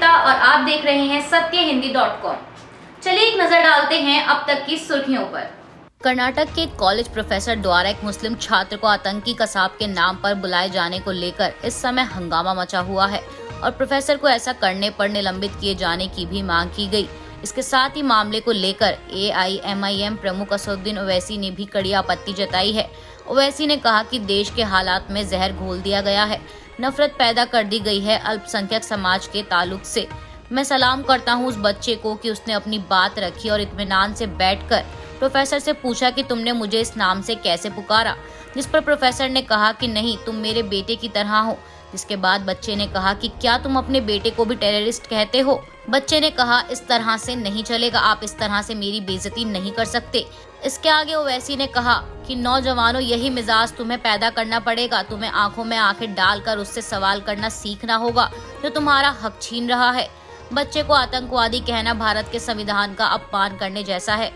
गुप्ता और आप देख रहे हैं सत्यहिंदी.com। चलिए एक नजर डालते हैं अब तक की सुर्खियों पर। कर्नाटक के कॉलेज प्रोफेसर द्वारा एक मुस्लिम छात्र को आतंकी कसाब के नाम पर बुलाए जाने को लेकर इस समय हंगामा मचा हुआ है और प्रोफेसर को ऐसा करने पर निलंबित किए जाने की भी मांग की गई। इसके साथ ही मामले को लेकर AIMIM प्रमुख असदुद्दीन ओवैसी ने भी कड़ी आपत्ति जताई है। ओवैसी ने कहा कि देश के हालात में जहर घोल दिया गया है, नफरत पैदा कर दी गई है अल्पसंख्यक समाज के ताल्लुक से। मैं सलाम करता हूं उस बच्चे को कि उसने अपनी बात रखी और इत्मीनान से बैठकर प्रोफेसर से पूछा कि तुमने मुझे इस नाम से कैसे पुकारा, जिस पर प्रोफेसर ने कहा कि नहीं, तुम मेरे बेटे की तरह हो। जिसके बाद बच्चे ने कहा कि क्या तुम अपने बेटे को भी टेररिस्ट कहते हो? बच्चे ने कहा इस तरह से नहीं चलेगा, आप इस तरह से मेरी बेइज्जती नहीं कर सकते। इसके आगे ओवैसी ने कहा कि नौजवानों, यही मिजाज तुम्हें पैदा करना पड़ेगा। तुम्हें आंखों में आंखें डालकर उससे सवाल करना सीखना होगा जो तुम्हारा हक छीन रहा है। बच्चे को आतंकवादी कहना भारत के संविधान का अपमान करने जैसा है।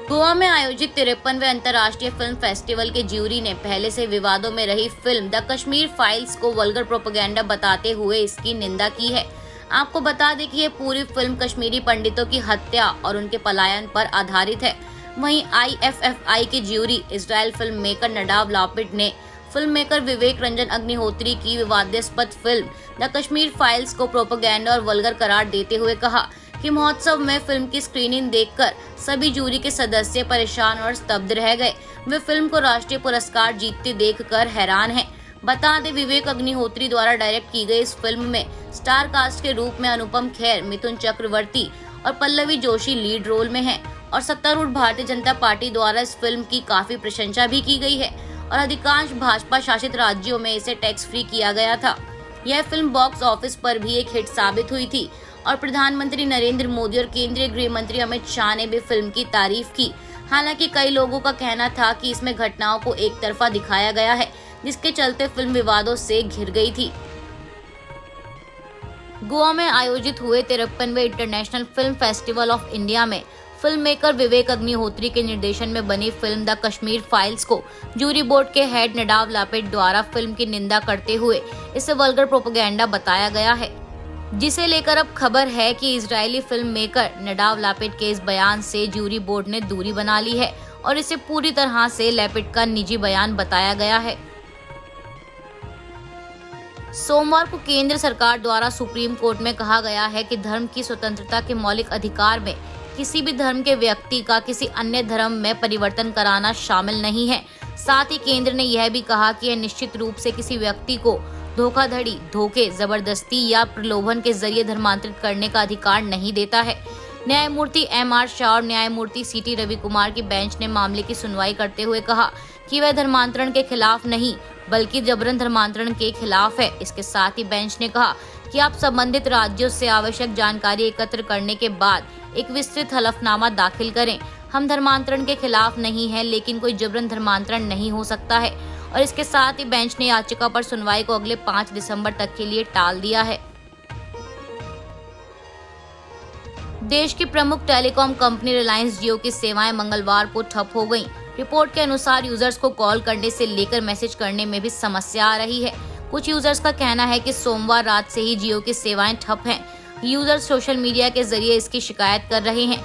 गोवा में आयोजित 53वें अंतर्राष्ट्रीय फिल्म फेस्टिवल के ज्यूरी ने पहले से विवादों में रही फिल्म द कश्मीर फाइल्स को वल्गर प्रोपेगेंडा बताते हुए इसकी निंदा की है। आपको बता दें कि ये पूरी फिल्म कश्मीरी पंडितों की हत्या और उनके पलायन पर आधारित है। वहीं IFFI की jury Israel film maker Nadav Lapid ने फिल्म मेकर विवेक रंजन अग्निहोत्री की विवादास्पद फिल्म द कश्मीर फाइल्स को प्रोपेगेंडा और वल्गर करार देते हुए कहा कि महोत्सव में फिल्म की स्क्रीनिंग देखकर सभी जूरी के सदस्य परेशान और स्तब्ध रह गए। वे फिल्म को राष्ट्रीय पुरस्कार जीतते देखकर हैरान हैं। बता दें, विवेक अग्निहोत्री द्वारा डायरेक्ट की गई इस फिल्म में स्टार कास्ट के रूप में अनुपम खेर, मिथुन चक्रवर्ती और पल्लवी जोशी लीड रोल में हैं और सत्तारूढ़ भारतीय जनता पार्टी द्वारा इस फिल्म की काफी प्रशंसा भी की गई है और अधिकांश भाजपा शासित राज्यों में इसे टैक्स फ्री किया गया था। यह फिल्म बॉक्स ऑफिस पर भी एक हिट साबित हुई थी और प्रधानमंत्री नरेंद्र मोदी और केंद्रीय गृह मंत्री अमित शाह ने भी फिल्म की तारीफ की। हालांकि कई लोगों का कहना था कि इसमें घटनाओं को एक तरफा दिखाया गया है, जिसके चलते फिल्म विवादों से घिर गई थी। गोवा में आयोजित हुए 53वें International Film Festival of India में फिल्म मेकर विवेक अग्निहोत्री के निर्देशन में बनी फिल्म द कश्मीर फाइल्स को जूरी बोर्ड के हेड नडाव लापिड द्वारा फिल्म की निंदा करते हुए इसे वल्गर प्रोपेगेंडा बताया गया है, जिसे लेकर अब खबर है कि Israeli film maker Nadav Lapid के इस बयान से जूरी बोर्ड ने दूरी बना ली है और इसे पूरी तरह से लापिड का निजी बयान बताया गया है। सोमवार को केंद्र सरकार द्वारा सुप्रीम कोर्ट में कहा गया है कि धर्म की स्वतंत्रता के मौलिक अधिकार में किसी भी धर्म के व्यक्ति का किसी अन्य धर्म में परिवर्तन कराना शामिल नहीं है। साथ ही केंद्र ने यह भी कहा कि यह निश्चित रूप से किसी व्यक्ति को धोखाधड़ी, धोखे, जबरदस्ती या प्रलोभन के जरिए धर्मांतरित करने का अधिकार नहीं देता है। न्यायमूर्ति MR शाह और न्यायमूर्ति CT रवि कुमार की बेंच ने मामले की सुनवाई करते हुए कहा कि वह धर्मांतरण के खिलाफ नहीं बल्कि जबरन धर्मांतरण के खिलाफ है। इसके साथ ही बेंच ने कहा कि आप संबंधित राज्यों से आवश्यक जानकारी एकत्र करने के बाद एक विस्तृत हलफनामा दाखिल करें। हम धर्मांतरण के खिलाफ नहीं हैं, लेकिन कोई जबरन धर्मांतरण नहीं हो सकता है। और इसके साथ ही बेंच ने याचिका पर सुनवाई को अगले 5 दिसंबर तक के लिए टाल दिया है। देश की प्रमुख टेलीकॉम कंपनी रिलायंस जियो की सेवाएं मंगलवार को ठप हो गईं। रिपोर्ट के अनुसार यूजर्स को कॉल करने से लेकर मैसेज करने में भी समस्या आ रही है। कुछ यूजर्स का कहना है कि सोमवार रात से ही जियो की सेवाएं ठप हैं। यूजर्स सोशल मीडिया के जरिए इसकी शिकायत कर रहे हैं।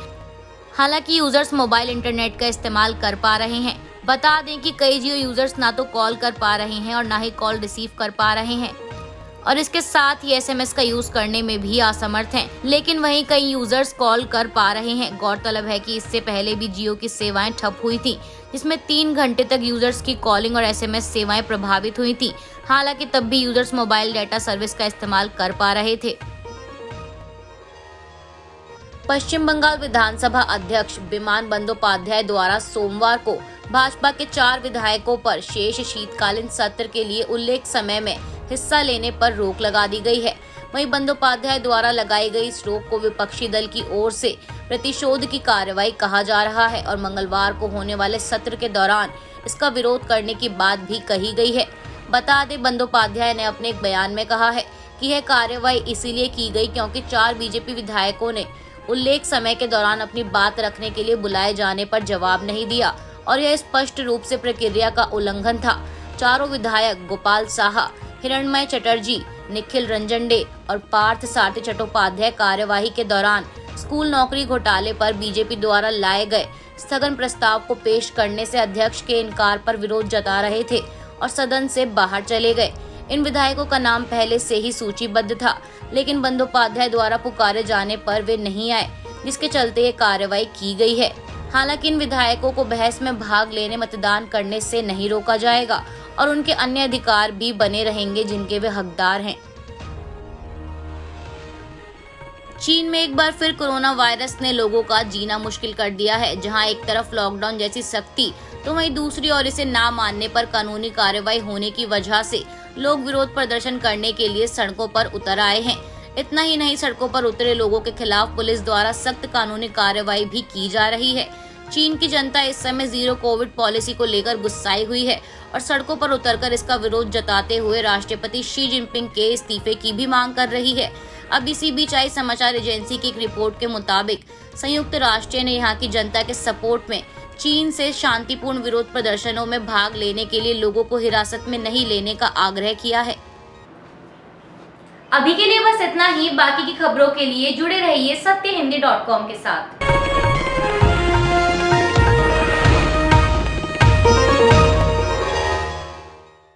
हालांकि यूजर्स मोबाइल इंटरनेट का इस्तेमाल कर पा रहे हैं। बता दें कि कई जियो यूजर्स ना तो कॉल कर पा रहे हैं और ना ही कॉल रिसीव कर पा रहे हैं और इसके साथ ही SMS का यूज करने में भी असमर्थ हैं। लेकिन वहीं कई यूजर्स कॉल कर पा रहे हैं। गौरतलब है कि इससे पहले भी जियो की सेवाएं ठप हुई थी, जिसमें 3 घंटे तक यूजर्स की कॉलिंग और SMS सेवाएं प्रभावित हुई थी। हालांकि तब भी यूजर्स मोबाइल डेटा सर्विस का इस्तेमाल कर पा रहे थे। पश्चिम बंगाल विधानसभा अध्यक्ष बिमान बंदोपाध्याय द्वारा सोमवार को भाजपा के 4 विधायकों पर शेष शीतकालीन सत्र के लिए उल्लेख समय में हिस्सा लेने पर रोक लगा दी गई है। वहीं बंदोपाध्याय द्वारा लगाई गई इस रोक को विपक्षी दल की ओर से प्रतिशोध की कार्रवाई कहा जा रहा है और मंगलवार को होने वाले सत्र के दौरान इसका विरोध करने की बात भी कही गई है। बता दें, बंदोपाध्याय ने अपने एक बयान में कहा है कि यह कार्रवाई इसीलिए की गई क्योंकि 4 बीजेपी विधायकों ने उल्लेख समय के दौरान अपनी बात रखने के लिए बुलाए जाने पर जवाब नहीं दिया और यह स्पष्ट रूप से प्रक्रिया का उल्लंघन था। चारों विधायक गोपाल साहा, हिरणमय चटर्जी, निखिल रंजन डे और पार्थ सारथी चट्टोपाध्याय कार्यवाही के दौरान स्कूल नौकरी घोटाले पर बीजेपी द्वारा लाए गए स्थगन प्रस्ताव को पेश करने से अध्यक्ष के इनकार पर विरोध जता रहे थे और सदन से बाहर चले गए। इन विधायकों का नाम पहले से ही सूचीबद्ध था, लेकिन बंदोपाध्याय द्वारा पुकारे जाने पर वे नहीं आए, जिसके चलते ये कार्रवाई की गई है। हालांकि इन विधायकों को बहस में भाग लेने, मतदान करने से नहीं रोका जाएगा और उनके अन्य अधिकार भी बने रहेंगे जिनके वे हकदार हैं। चीन में एक बार फिर कोरोना वायरस ने लोगों का जीना मुश्किल कर दिया है। जहां एक तरफ लॉकडाउन जैसी सख्ती तो वहीं दूसरी ओर इसे ना मानने पर कानूनी कार्रवाई होने की वजह से लोग विरोध प्रदर्शन करने के लिए सड़कों पर उतर आए हैं। इतना ही नहीं, सड़कों पर उतरे लोगों के खिलाफ पुलिस द्वारा सख्त कानूनी कार्रवाई भी की जा रही है। चीन की जनता इस समय जीरो कोविड पॉलिसी को लेकर गुस्साई हुई है और सड़कों पर उतरकर इसका विरोध जताते हुए राष्ट्रपति शी जिनपिंग के इस्तीफे की भी मांग कर रही है। अब इसी बीच आई समाचार एजेंसी की एक रिपोर्ट के मुताबिक संयुक्त राष्ट्र ने यहाँ की जनता के सपोर्ट में चीन से शांतिपूर्ण विरोध प्रदर्शनों में भाग लेने के लिए लोगों को हिरासत में नहीं लेने का आग्रह किया है। अभी के लिए बस इतना ही। बाकी की खबरों के लिए जुड़े रहिए सत्यहिंदी.com के साथ।